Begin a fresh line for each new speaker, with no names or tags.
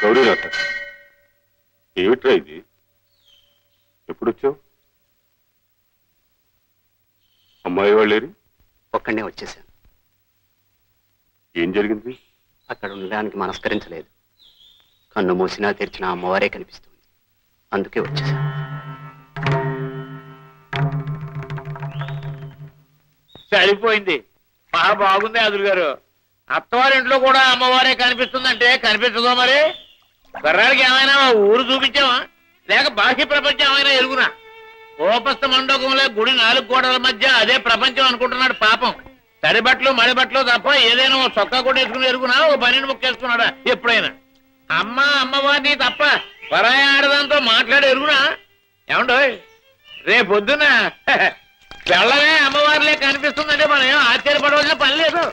గౌరీనాథ, ఏమిట్రా ఇది? ఎప్పుడొచ్చావు? అమ్మాయి వాళ్ళేరి?
ఒక్కడనే వచ్చేసాను.
ఏం జరిగింది?
అక్కడ ఉండడానికి మనస్కరించలేదు. కన్ను మూసినా తెరిచిన అమ్మవారే కనిపిస్తుంది. అందుకే వచ్చేసాను.
సరిపోయింది. మహా బాగుంది అదురు గారు. అత్తవారింట్లో కూడా అమ్మవారే కనిపిస్తుందంటే కనిపించదో మరి? కుర్రాడికి ఏమైనా ఊరు చూపించావా, లేక బాహ్య ప్రపంచం ఏమైనా ఎరుగునా? ఓపస్థ మండోకంలో గుడి 4 గోడల మధ్య అదే ప్రపంచం అనుకుంటున్నాడు పాపం. తడి బట్టలు మడి బట్టలు తప్ప ఏదైనా ఓ చొక్కా కూడా వేసుకుని ఎరుగునా, ఓ బనీని ముక్కేసుకున్నాడా ఎప్పుడైనా? అమ్మవారిని తప్ప పరాయి ఆడదాంతో మాట్లాడి ఎరుగునా? ఏమండో రేపొద్దున వెళ్ళవే అమ్మవారిలే కనిపిస్తుందంటే మనం ఏం ఆశ్చర్యపడవలసిన పని లేదు.